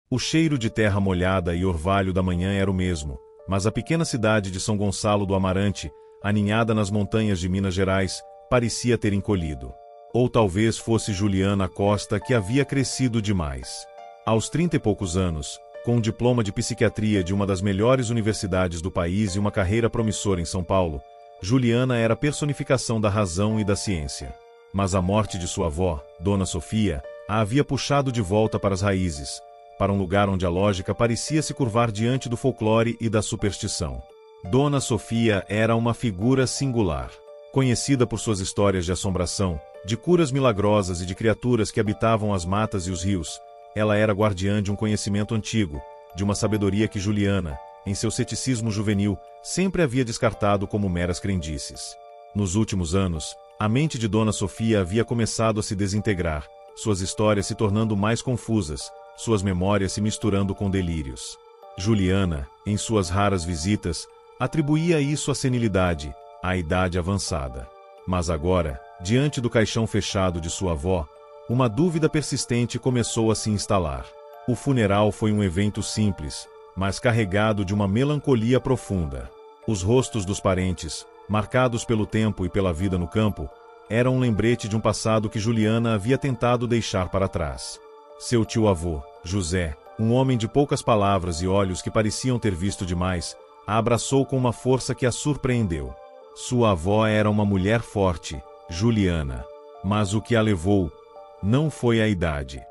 O cheiro de terra molhada e orvalho da manhã era o mesmo, mas a pequena cidade de São Gonçalo do Amarante, aninhada nas montanhas de Minas Gerais, parecia ter encolhido. Ou talvez fosse Juliana Costa que havia crescido demais. Aos 30 e poucos anos, com um diploma de psiquiatria de uma das melhores universidades do país e uma carreira promissora em São Paulo, Juliana era a personificação da razão e da ciência. Mas a morte de sua avó, Dona Sofia, a havia puxado de volta para as raízes, para um lugar onde a lógica parecia se curvar diante do folclore e da superstição. Dona Sofia era uma figura singular. Conhecida por suas histórias de assombração, de curas milagrosas e de criaturas que habitavam as matas e os rios, ela era guardiã de um conhecimento antigo, de uma sabedoria que Juliana, em seu ceticismo juvenil, sempre havia descartado como meras crendices. Nos últimos anos, a mente de Dona Sofia havia começado a se desintegrar, suas histórias se tornando mais confusas, suas memórias se misturando com delírios. Juliana, em suas raras visitas, atribuía isso à senilidade, à idade avançada. Mas agora, diante do caixão fechado de sua avó, uma dúvida persistente começou a se instalar. O funeral foi um evento simples, mas carregado de uma melancolia profunda. Os rostos dos parentes, marcados pelo tempo e pela vida no campo, eram um lembrete de um passado que Juliana havia tentado deixar para trás. Seu tio-avô, José, um homem de poucas palavras e olhos que pareciam ter visto demais, a abraçou com uma força que a surpreendeu. Sua avó era uma mulher forte, Juliana. Mas o que a levou não foi a idade.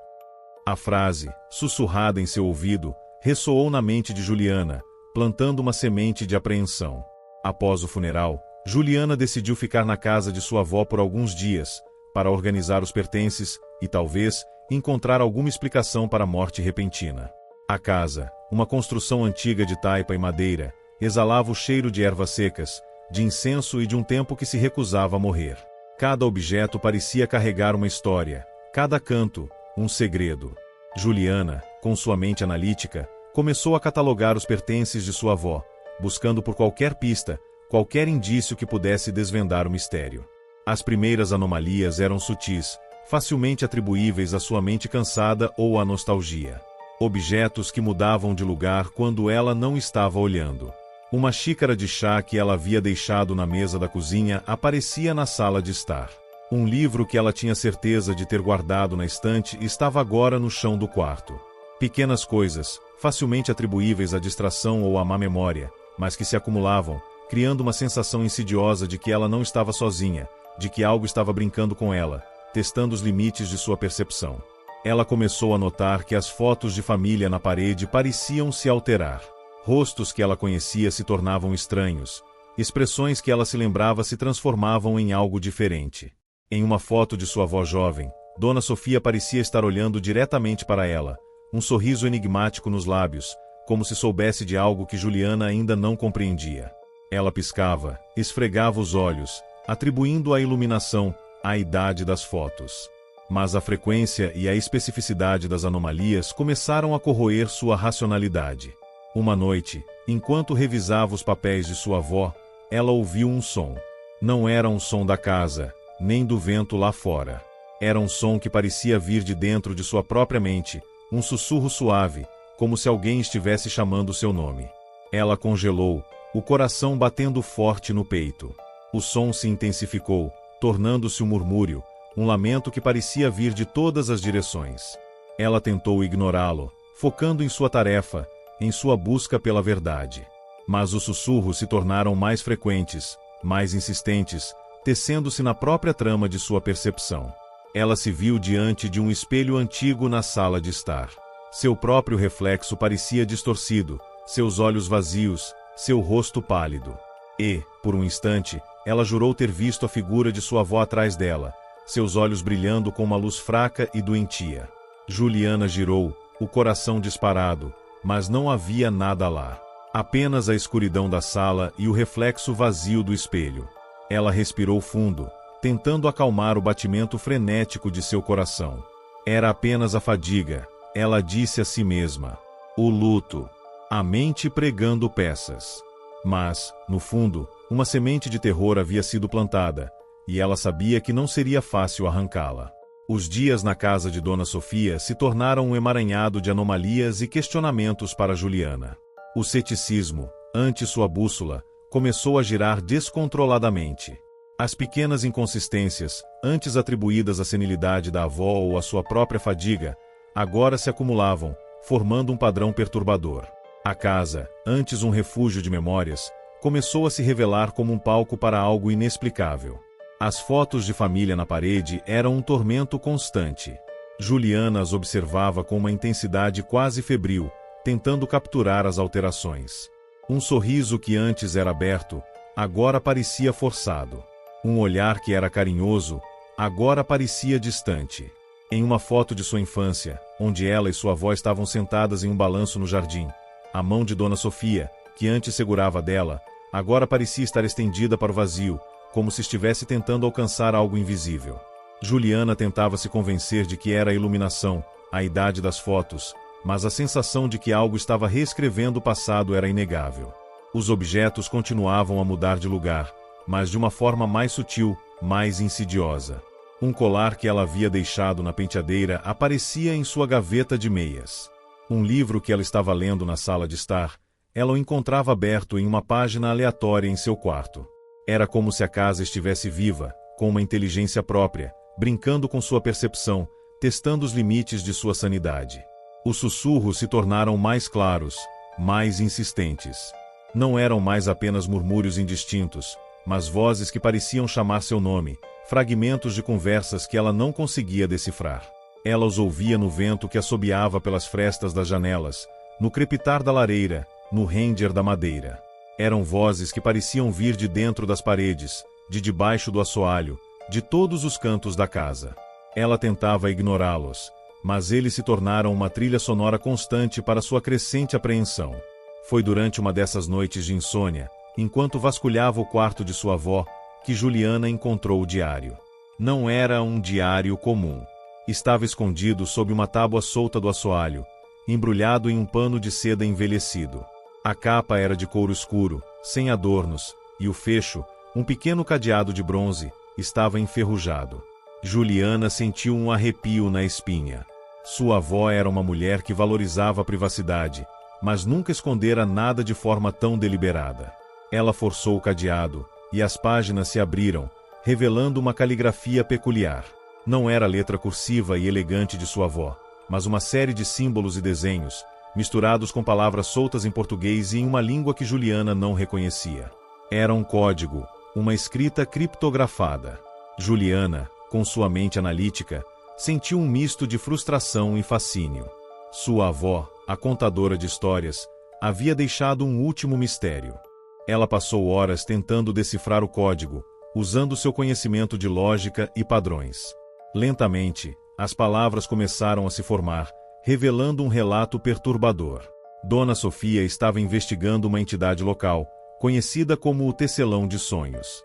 A frase, sussurrada em seu ouvido, ressoou na mente de Juliana, plantando uma semente de apreensão. Após o funeral, Juliana decidiu ficar na casa de sua avó por alguns dias, para organizar os pertences e, talvez, encontrar alguma explicação para a morte repentina. A casa, uma construção antiga de taipa e madeira, exalava o cheiro de ervas secas, de incenso e de um tempo que se recusava a morrer. Cada objeto parecia carregar uma história, cada canto, um segredo. Juliana, com sua mente analítica, começou a catalogar os pertences de sua avó, buscando por qualquer pista, qualquer indício que pudesse desvendar o mistério. As primeiras anomalias eram sutis, facilmente atribuíveis à sua mente cansada ou à nostalgia. Objetos que mudavam de lugar quando ela não estava olhando. Uma xícara de chá que ela havia deixado na mesa da cozinha aparecia na sala de estar. Um livro que ela tinha certeza de ter guardado na estante estava agora no chão do quarto. Pequenas coisas, facilmente atribuíveis à distração ou à má memória, mas que se acumulavam, criando uma sensação insidiosa de que ela não estava sozinha, de que algo estava brincando com ela, testando os limites de sua percepção. Ela começou a notar que as fotos de família na parede pareciam se alterar. Rostos que ela conhecia se tornavam estranhos. Expressões que ela se lembrava se transformavam em algo diferente. Em uma foto de sua avó jovem, Dona Sofia parecia estar olhando diretamente para ela, um sorriso enigmático nos lábios, como se soubesse de algo que Juliana ainda não compreendia. Ela piscava, esfregava os olhos, atribuindo à iluminação a idade das fotos. Mas a frequência e a especificidade das anomalias começaram a corroer sua racionalidade. Uma noite, enquanto revisava os papéis de sua avó, ela ouviu um som. Não era um som da casa, nem do vento lá fora. Era um som que parecia vir de dentro de sua própria mente, um sussurro suave, como se alguém estivesse chamando seu nome. Ela congelou, o coração batendo forte no peito. O som se intensificou, tornando-se um murmúrio, um lamento que parecia vir de todas as direções. Ela tentou ignorá-lo, focando em sua tarefa, em sua busca pela verdade. Mas os sussurros se tornaram mais frequentes, mais insistentes, tecendo-se na própria trama de sua percepção. Ela se viu diante de um espelho antigo na sala de estar. Seu próprio reflexo parecia distorcido, seus olhos vazios, seu rosto pálido. E, por um instante, ela jurou ter visto a figura de sua avó atrás dela, seus olhos brilhando com uma luz fraca e doentia. Juliana girou, o coração disparado, mas não havia nada lá. Apenas a escuridão da sala e o reflexo vazio do espelho. Ela respirou fundo, tentando acalmar o batimento frenético de seu coração. Era apenas a fadiga, ela disse a si mesma. O luto. A mente pregando peças. Mas, no fundo, uma semente de terror havia sido plantada, e ela sabia que não seria fácil arrancá-la. Os dias na casa de Dona Sofia se tornaram um emaranhado de anomalias e questionamentos para Juliana. O ceticismo, ante sua bússola, começou a girar descontroladamente. As pequenas inconsistências, antes atribuídas à senilidade da avó ou à sua própria fadiga, agora se acumulavam, formando um padrão perturbador. A casa, antes um refúgio de memórias, começou a se revelar como um palco para algo inexplicável. As fotos de família na parede eram um tormento constante. Juliana as observava com uma intensidade quase febril, tentando capturar as alterações. Um sorriso que antes era aberto, agora parecia forçado. Um olhar que era carinhoso, agora parecia distante. Em uma foto de sua infância, onde ela e sua avó estavam sentadas em um balanço no jardim, a mão de Dona Sofia, que antes segurava dela, agora parecia estar estendida para o vazio, como se estivesse tentando alcançar algo invisível. Juliana tentava se convencer de que era a iluminação, a idade das fotos, mas a sensação de que algo estava reescrevendo o passado era inegável. Os objetos continuavam a mudar de lugar, mas de uma forma mais sutil, mais insidiosa. Um colar que ela havia deixado na penteadeira aparecia em sua gaveta de meias. Um livro que ela estava lendo na sala de estar, ela o encontrava aberto em uma página aleatória em seu quarto. Era como se a casa estivesse viva, com uma inteligência própria, brincando com sua percepção, testando os limites de sua sanidade. Os sussurros se tornaram mais claros, mais insistentes. Não eram mais apenas murmúrios indistintos, mas vozes que pareciam chamar seu nome, fragmentos de conversas que ela não conseguia decifrar. Ela os ouvia no vento que assobiava pelas frestas das janelas, no crepitar da lareira, no render da madeira. Eram vozes que pareciam vir de dentro das paredes, de debaixo do assoalho, de todos os cantos da casa. Ela tentava ignorá-los, mas eles se tornaram uma trilha sonora constante para sua crescente apreensão. Foi durante uma dessas noites de insônia, enquanto vasculhava o quarto de sua avó, que Juliana encontrou o diário. Não era um diário comum. Estava escondido sob uma tábua solta do assoalho, embrulhado em um pano de seda envelhecido. A capa era de couro escuro, sem adornos, e o fecho, um pequeno cadeado de bronze, estava enferrujado. Juliana sentiu um arrepio na espinha. Sua avó era uma mulher que valorizava a privacidade, mas nunca escondera nada de forma tão deliberada. Ela forçou o cadeado, e as páginas se abriram, revelando uma caligrafia peculiar. Não era a letra cursiva e elegante de sua avó, mas uma série de símbolos e desenhos, misturados com palavras soltas em português e em uma língua que Juliana não reconhecia. Era um código, uma escrita criptografada. Juliana, com sua mente analítica, sentiu um misto de frustração e fascínio. Sua avó, a contadora de histórias, havia deixado um último mistério. Ela passou horas tentando decifrar o código, usando seu conhecimento de lógica e padrões. Lentamente, as palavras começaram a se formar, revelando um relato perturbador. Dona Sofia estava investigando uma entidade local, conhecida como o Tecelão de Sonhos.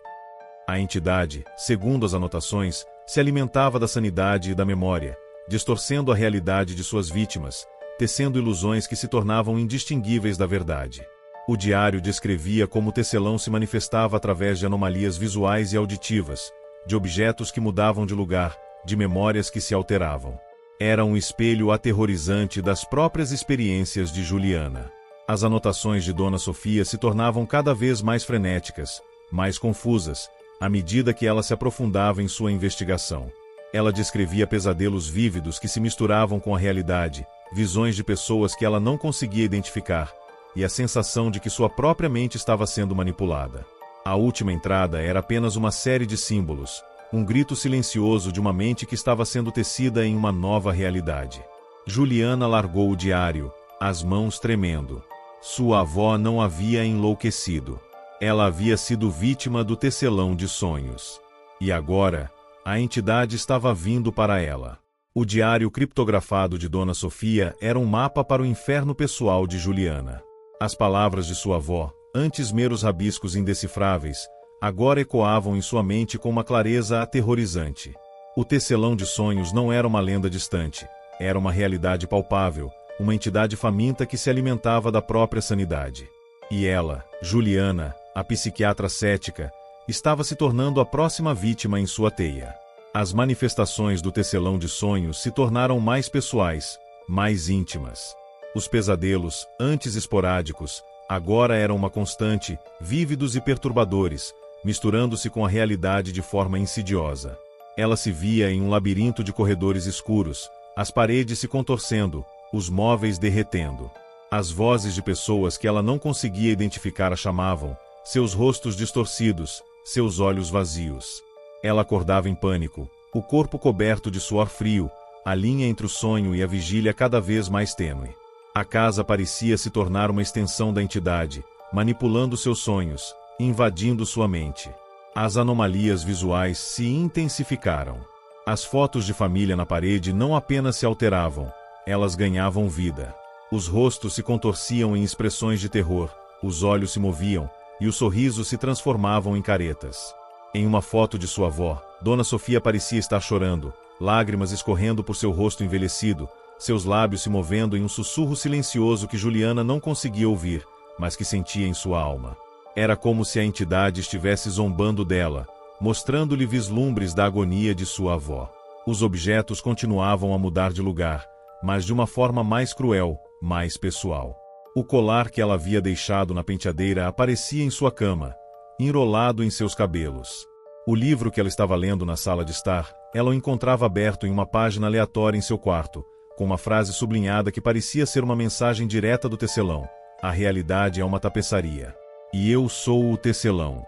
A entidade, segundo as anotações, se alimentava da sanidade e da memória, distorcendo a realidade de suas vítimas, tecendo ilusões que se tornavam indistinguíveis da verdade. O diário descrevia como o tecelão se manifestava através de anomalias visuais e auditivas, de objetos que mudavam de lugar, de memórias que se alteravam. Era um espelho aterrorizante das próprias experiências de Juliana. As anotações de Dona Sofia se tornavam cada vez mais frenéticas, mais confusas, à medida que ela se aprofundava em sua investigação. Ela descrevia pesadelos vívidos que se misturavam com a realidade, visões de pessoas que ela não conseguia identificar, e a sensação de que sua própria mente estava sendo manipulada. A última entrada era apenas uma série de símbolos, um grito silencioso de uma mente que estava sendo tecida em uma nova realidade. Juliana largou o diário, as mãos tremendo. Sua avó não havia enlouquecido. Ela havia sido vítima do tecelão de sonhos. E agora, a entidade estava vindo para ela. O diário criptografado de Dona Sofia era um mapa para o inferno pessoal de Juliana. As palavras de sua avó, antes meros rabiscos indecifráveis, agora ecoavam em sua mente com uma clareza aterrorizante. O tecelão de sonhos não era uma lenda distante, era uma realidade palpável, uma entidade faminta que se alimentava da própria sanidade. E ela, Juliana, a psiquiatra cética, estava se tornando a próxima vítima em sua teia. As manifestações do tecelão de sonhos se tornaram mais pessoais, mais íntimas. Os pesadelos, antes esporádicos, agora eram uma constante, vívidos e perturbadores, misturando-se com a realidade de forma insidiosa. Ela se via em um labirinto de corredores escuros, as paredes se contorcendo, os móveis derretendo. As vozes de pessoas que ela não conseguia identificar a chamavam, seus rostos distorcidos, seus olhos vazios. Ela acordava em pânico, o corpo coberto de suor frio, a linha entre o sonho e a vigília cada vez mais tênue. A casa parecia se tornar uma extensão da entidade, manipulando seus sonhos, invadindo sua mente. As anomalias visuais se intensificaram. As fotos de família na parede não apenas se alteravam, elas ganhavam vida. Os rostos se contorciam em expressões de terror, os olhos se moviam, e os sorrisos se transformavam em caretas. Em uma foto de sua avó, Dona Sofia parecia estar chorando, lágrimas escorrendo por seu rosto envelhecido, seus lábios se movendo em um sussurro silencioso que Juliana não conseguia ouvir, mas que sentia em sua alma. Era como se a entidade estivesse zombando dela, mostrando-lhe vislumbres da agonia de sua avó. Os objetos continuavam a mudar de lugar, mas de uma forma mais cruel, mais pessoal. O colar que ela havia deixado na penteadeira aparecia em sua cama, enrolado em seus cabelos. O livro que ela estava lendo na sala de estar, ela o encontrava aberto em uma página aleatória em seu quarto, com uma frase sublinhada que parecia ser uma mensagem direta do tecelão. A realidade é uma tapeçaria. E eu sou o tecelão.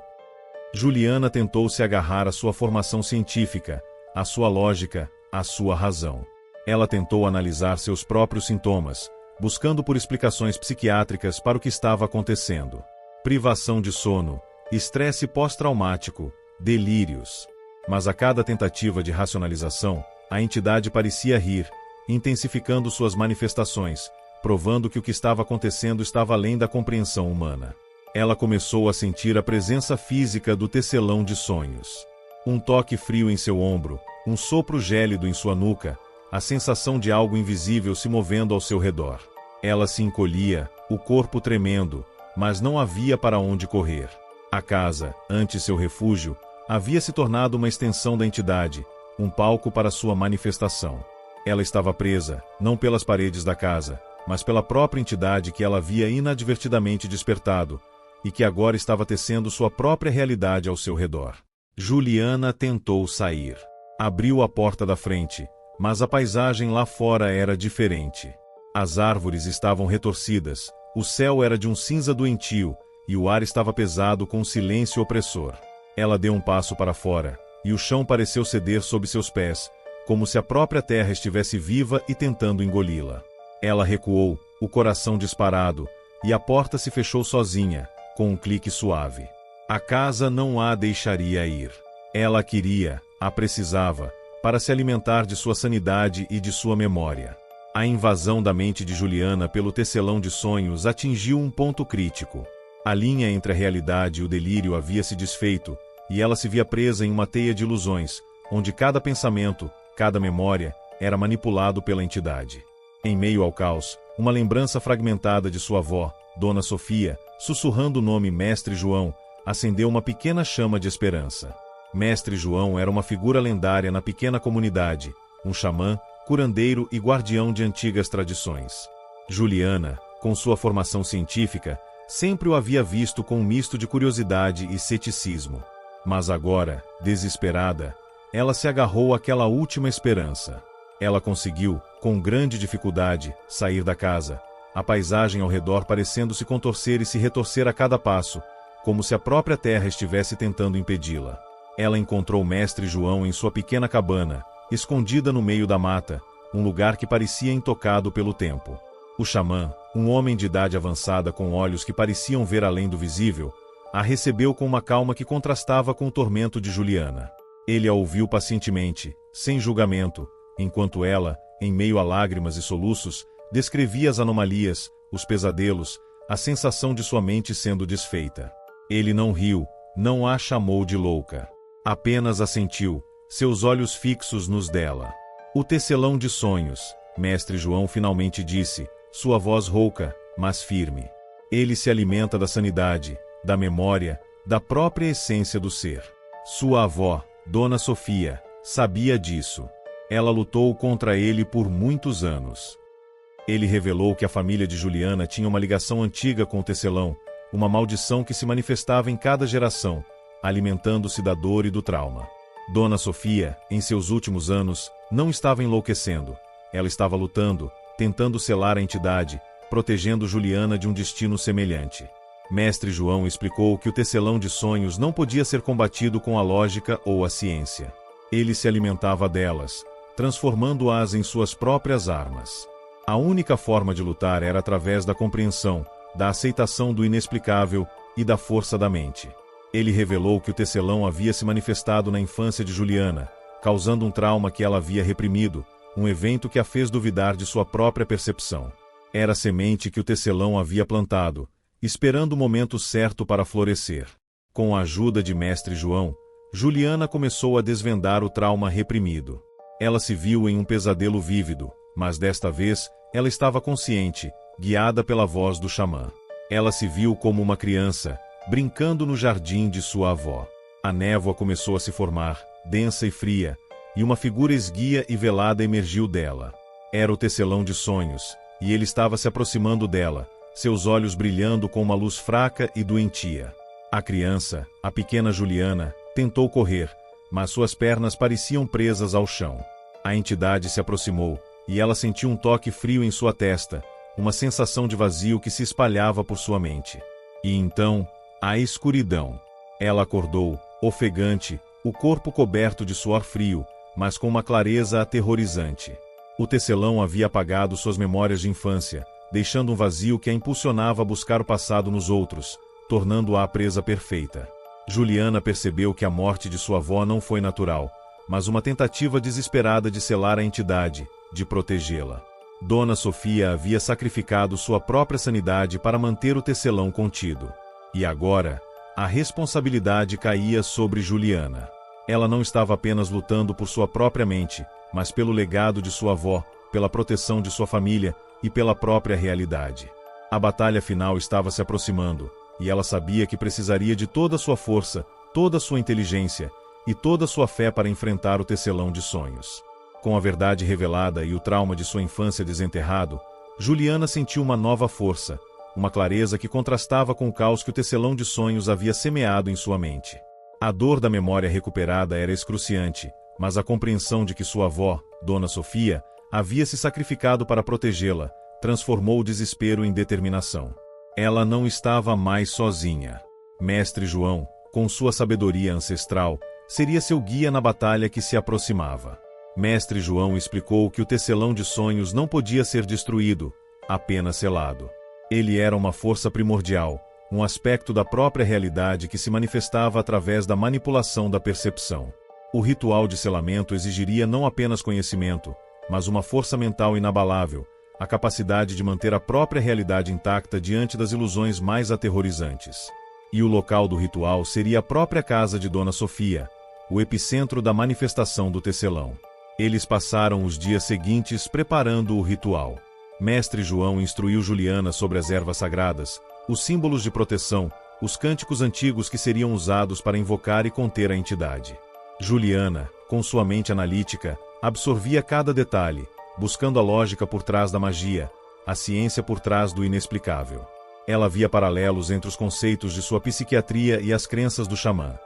Juliana tentou se agarrar à sua formação científica, à sua lógica, à sua razão. Ela tentou analisar seus próprios sintomas, buscando por explicações psiquiátricas para o que estava acontecendo. Privação de sono, estresse pós-traumático, delírios. Mas a cada tentativa de racionalização, a entidade parecia rir, intensificando suas manifestações, provando que o que estava acontecendo estava além da compreensão humana. Ela começou a sentir a presença física do tecelão de sonhos. Um toque frio em seu ombro, um sopro gélido em sua nuca, a sensação de algo invisível se movendo ao seu redor. Ela se encolhia, o corpo tremendo, mas não havia para onde correr. A casa, antes seu refúgio, havia se tornado uma extensão da entidade, um palco para sua manifestação. Ela estava presa, não pelas paredes da casa, mas pela própria entidade que ela havia inadvertidamente despertado, e que agora estava tecendo sua própria realidade ao seu redor. Juliana tentou sair. Abriu a porta da frente, mas a paisagem lá fora era diferente. As árvores estavam retorcidas, o céu era de um cinza doentio, e o ar estava pesado com um silêncio opressor. Ela deu um passo para fora, e o chão pareceu ceder sob seus pés, como se a própria terra estivesse viva e tentando engoli-la. Ela recuou, o coração disparado, e a porta se fechou sozinha, com um clique suave. A casa não a deixaria ir. Ela a queria, a precisava, para se alimentar de sua sanidade e de sua memória. A invasão da mente de Juliana pelo tecelão de sonhos atingiu um ponto crítico. A linha entre a realidade e o delírio havia se desfeito, e ela se via presa em uma teia de ilusões, onde cada pensamento, cada memória, era manipulado pela entidade. Em meio ao caos, uma lembrança fragmentada de sua avó, Dona Sofia, sussurrando o nome Mestre João, acendeu uma pequena chama de esperança. Mestre João era uma figura lendária na pequena comunidade, um xamã, curandeiro e guardião de antigas tradições. Juliana, com sua formação científica, sempre o havia visto com um misto de curiosidade e ceticismo. Mas agora, desesperada, ela se agarrou àquela última esperança. Ela conseguiu, com grande dificuldade, sair da casa, a paisagem ao redor parecendo se contorcer e se retorcer a cada passo, como se a própria terra estivesse tentando impedi-la. Ela encontrou Mestre João em sua pequena cabana, escondida no meio da mata, um lugar que parecia intocado pelo tempo. O xamã, um homem de idade avançada com olhos que pareciam ver além do visível, a recebeu com uma calma que contrastava com o tormento de Juliana. Ele a ouviu pacientemente, sem julgamento, enquanto ela, em meio a lágrimas e soluços, descrevia as anomalias, os pesadelos, a sensação de sua mente sendo desfeita. Ele não riu, não a chamou de louca. Apenas assentiu, seus olhos fixos nos dela. O tecelão de sonhos, Mestre João finalmente disse, sua voz rouca, mas firme. Ele se alimenta da sanidade, da memória, da própria essência do ser. Sua avó, Dona Sofia, sabia disso. Ela lutou contra ele por muitos anos. Ele revelou que a família de Juliana tinha uma ligação antiga com o tecelão, uma maldição que se manifestava em cada geração, alimentando-se da dor e do trauma. Dona Sofia, em seus últimos anos, não estava enlouquecendo. Ela estava lutando, tentando selar a entidade, protegendo Juliana de um destino semelhante. Mestre João explicou que o tecelão de sonhos não podia ser combatido com a lógica ou a ciência. Ele se alimentava delas, transformando-as em suas próprias armas. A única forma de lutar era através da compreensão, da aceitação do inexplicável e da força da mente. Ele revelou que o tecelão havia se manifestado na infância de Juliana, causando um trauma que ela havia reprimido, um evento que a fez duvidar de sua própria percepção. Era a semente que o tecelão havia plantado, esperando o momento certo para florescer. Com a ajuda de Mestre João, Juliana começou a desvendar o trauma reprimido. Ela se viu em um pesadelo vívido, mas desta vez, ela estava consciente, guiada pela voz do xamã. Ela se viu como uma criança, brincando no jardim de sua avó. A névoa começou a se formar, densa e fria, e uma figura esguia e velada emergiu dela. Era o tecelão de sonhos, e ele estava se aproximando dela, seus olhos brilhando com uma luz fraca e doentia. A criança, a pequena Juliana, tentou correr, mas suas pernas pareciam presas ao chão. A entidade se aproximou, e ela sentiu um toque frio em sua testa, uma sensação de vazio que se espalhava por sua mente. E então, a escuridão. Ela acordou, ofegante, o corpo coberto de suor frio, mas com uma clareza aterrorizante. O tecelão havia apagado suas memórias de infância, deixando um vazio que a impulsionava a buscar o passado nos outros, tornando-a a presa perfeita. Juliana percebeu que a morte de sua avó não foi natural, mas uma tentativa desesperada de selar a entidade, de protegê-la. Dona Sofia havia sacrificado sua própria sanidade para manter o tecelão contido. E agora, a responsabilidade caía sobre Juliana. Ela não estava apenas lutando por sua própria mente, mas pelo legado de sua avó, pela proteção de sua família e pela própria realidade. A batalha final estava se aproximando, e ela sabia que precisaria de toda a sua força, toda a sua inteligência e toda a sua fé para enfrentar o tecelão de sonhos. Com a verdade revelada e o trauma de sua infância desenterrado, Juliana sentiu uma nova força, uma clareza que contrastava com o caos que o tecelão de sonhos havia semeado em sua mente. A dor da memória recuperada era excruciante, mas a compreensão de que sua avó, Dona Sofia, havia se sacrificado para protegê-la, transformou o desespero em determinação. Ela não estava mais sozinha. Mestre João, com sua sabedoria ancestral, seria seu guia na batalha que se aproximava. Mestre João explicou que o tecelão de sonhos não podia ser destruído, apenas selado. Ele era uma força primordial, um aspecto da própria realidade que se manifestava através da manipulação da percepção. O ritual de selamento exigiria não apenas conhecimento, mas uma força mental inabalável, a capacidade de manter a própria realidade intacta diante das ilusões mais aterrorizantes. E o local do ritual seria a própria casa de Dona Sofia, o epicentro da manifestação do tecelão. Eles passaram os dias seguintes preparando o ritual. Mestre João instruiu Juliana sobre as ervas sagradas, os símbolos de proteção, os cânticos antigos que seriam usados para invocar e conter a entidade. Juliana, com sua mente analítica, absorvia cada detalhe, buscando a lógica por trás da magia, a ciência por trás do inexplicável. Ela via paralelos entre os conceitos de sua psiquiatria e as crenças do xamã.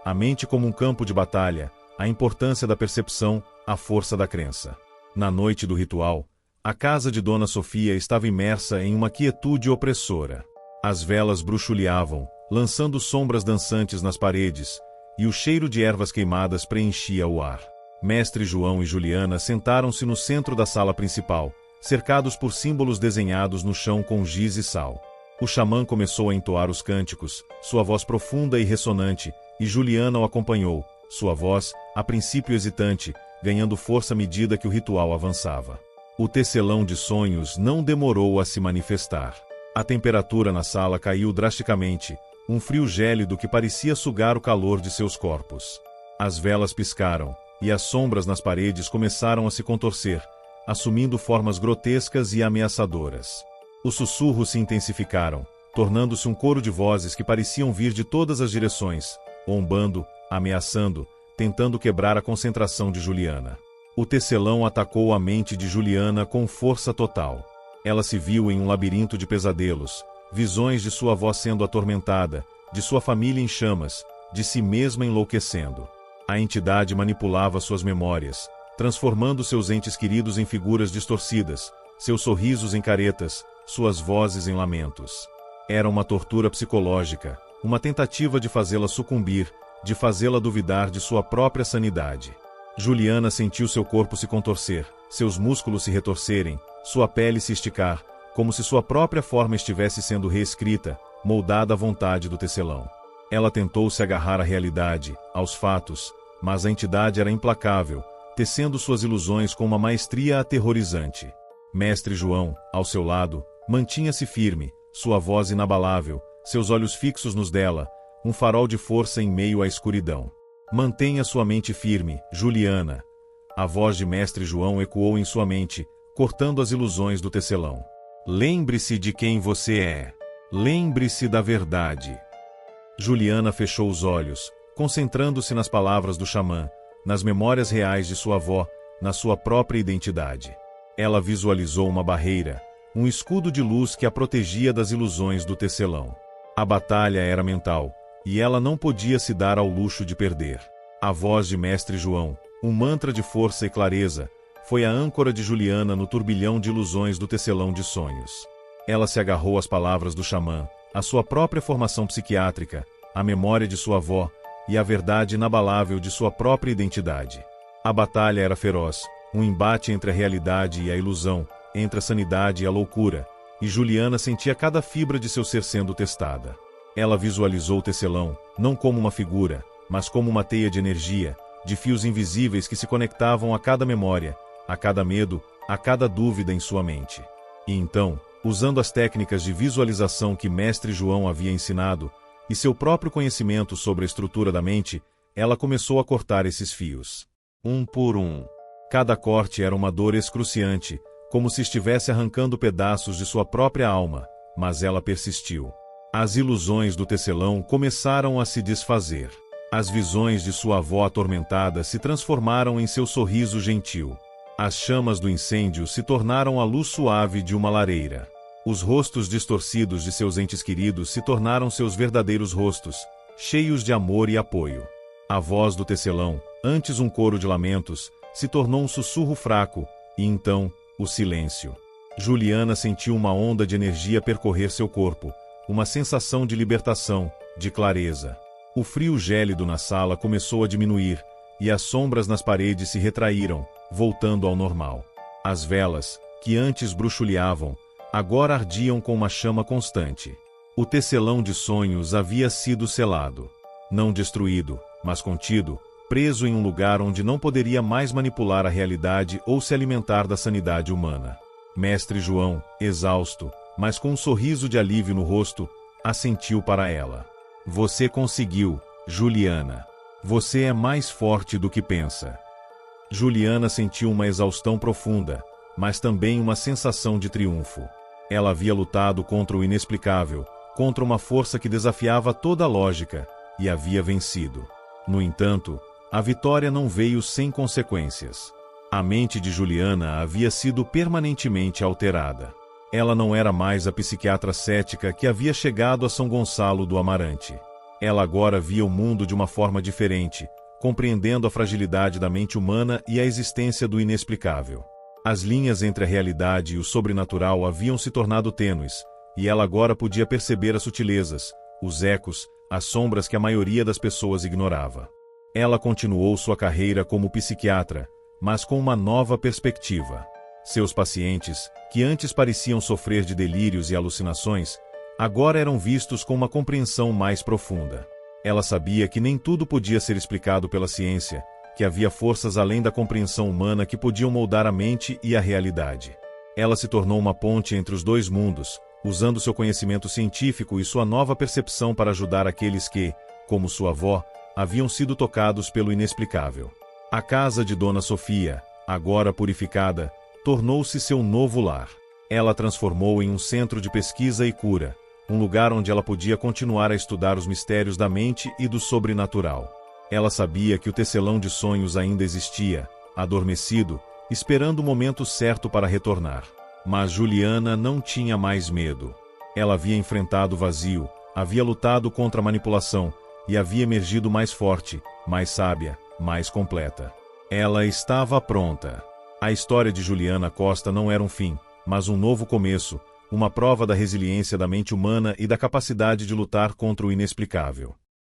A mente como um campo de batalha, a importância da percepção, a força da crença. Na noite do ritual, a casa de Dona Sofia estava imersa em uma quietude opressora. As velas bruxuleavam, lançando sombras dançantes nas paredes, e o cheiro de ervas queimadas preenchia o ar. Mestre João e Juliana sentaram-se no centro da sala principal, cercados por símbolos desenhados no chão com giz e sal. O xamã começou a entoar os cânticos, sua voz profunda e ressonante, e Juliana o acompanhou, sua voz, a princípio hesitante, ganhando força à medida que o ritual avançava. O tecelão de sonhos não demorou a se manifestar. A temperatura na sala caiu drasticamente, um frio gélido que parecia sugar o calor de seus corpos. As velas piscaram, e as sombras nas paredes começaram a se contorcer, assumindo formas grotescas e ameaçadoras. Os sussurros se intensificaram, tornando-se um coro de vozes que pareciam vir de todas as direções, ombando, ameaçando, tentando quebrar a concentração de Juliana. O tecelão atacou a mente de Juliana com força total. Ela se viu em um labirinto de pesadelos, visões de sua avó sendo atormentada, de sua família em chamas, de si mesma enlouquecendo. A entidade manipulava suas memórias, transformando seus entes queridos em figuras distorcidas, seus sorrisos em caretas, suas vozes em lamentos. Era uma tortura psicológica, uma tentativa de fazê-la sucumbir, de fazê-la duvidar de sua própria sanidade. Juliana sentiu seu corpo se contorcer, seus músculos se retorcerem, sua pele se esticar, como se sua própria forma estivesse sendo reescrita, moldada à vontade do tecelão. Ela tentou se agarrar à realidade, aos fatos, mas a entidade era implacável, tecendo suas ilusões com uma maestria aterrorizante. Mestre João, ao seu lado, mantinha-se firme, sua voz inabalável, seus olhos fixos nos dela, um farol de força em meio à escuridão. Mantenha sua mente firme, Juliana. A voz de Mestre João ecoou em sua mente, cortando as ilusões do tecelão. Lembre-se de quem você é. Lembre-se da verdade. Juliana fechou os olhos, concentrando-se nas palavras do xamã, nas memórias reais de sua avó, na sua própria identidade. Ela visualizou uma barreira, um escudo de luz que a protegia das ilusões do tecelão. A batalha era mental, e ela não podia se dar ao luxo de perder. A voz de Mestre João, um mantra de força e clareza, foi a âncora de Juliana no turbilhão de ilusões do tecelão de sonhos. Ela se agarrou às palavras do xamã, à sua própria formação psiquiátrica, à memória de sua avó e à verdade inabalável de sua própria identidade. A batalha era feroz, um embate entre a realidade e a ilusão, entre a sanidade e a loucura, e Juliana sentia cada fibra de seu ser sendo testada. Ela visualizou o tecelão, não como uma figura, mas como uma teia de energia, de fios invisíveis que se conectavam a cada memória, a cada medo, a cada dúvida em sua mente. E então, usando as técnicas de visualização que Mestre João havia ensinado, e seu próprio conhecimento sobre a estrutura da mente, ela começou a cortar esses fios. Um por um. Cada corte era uma dor excruciante, como se estivesse arrancando pedaços de sua própria alma, mas ela persistiu. As ilusões do tecelão começaram a se desfazer. As visões de sua avó atormentada se transformaram em seu sorriso gentil. As chamas do incêndio se tornaram a luz suave de uma lareira. Os rostos distorcidos de seus entes queridos se tornaram seus verdadeiros rostos, cheios de amor e apoio. A voz do tecelão, antes um coro de lamentos, se tornou um sussurro fraco, e então, o silêncio. Juliana sentiu uma onda de energia percorrer seu corpo, uma sensação de libertação, de clareza. O frio gélido na sala começou a diminuir, e as sombras nas paredes se retraíram, voltando ao normal. As velas, que antes bruxuleavam, agora ardiam com uma chama constante. O tecelão de sonhos havia sido selado. Não destruído, mas contido, preso em um lugar onde não poderia mais manipular a realidade ou se alimentar da sanidade humana. Mestre João, exausto, mas com um sorriso de alívio no rosto, assentiu para ela. Você conseguiu, Juliana. Você é mais forte do que pensa. Juliana sentiu uma exaustão profunda, mas também uma sensação de triunfo. Ela havia lutado contra o inexplicável, contra uma força que desafiava toda a lógica, e havia vencido. No entanto, a vitória não veio sem consequências. A mente de Juliana havia sido permanentemente alterada. Ela não era mais a psiquiatra cética que havia chegado a São Gonçalo do Amarante. Ela agora via o mundo de uma forma diferente, compreendendo a fragilidade da mente humana e a existência do inexplicável. As linhas entre a realidade e o sobrenatural haviam se tornado tênues, e ela agora podia perceber as sutilezas, os ecos, as sombras que a maioria das pessoas ignorava. Ela continuou sua carreira como psiquiatra, mas com uma nova perspectiva. Seus pacientes, que antes pareciam sofrer de delírios e alucinações, agora eram vistos com uma compreensão mais profunda. Ela sabia que nem tudo podia ser explicado pela ciência, que havia forças além da compreensão humana que podiam moldar a mente e a realidade. Ela se tornou uma ponte entre os dois mundos, usando seu conhecimento científico e sua nova percepção para ajudar aqueles que, como sua avó, haviam sido tocados pelo inexplicável. A casa de Dona Sofia, agora purificada, tornou-se seu novo lar. Ela transformou em um centro de pesquisa e cura, um lugar onde ela podia continuar a estudar os mistérios da mente e do sobrenatural. Ela sabia que o tecelão de sonhos ainda existia, adormecido, esperando o momento certo para retornar. Mas Juliana não tinha mais medo. Ela havia enfrentado o vazio, havia lutado contra a manipulação e havia emergido mais forte, mais sábia, mais completa. Ela estava pronta. A história de Juliana Costa não era um fim, mas um novo começo, uma prova da resiliência da mente humana e da capacidade de lutar contra o inexplicável.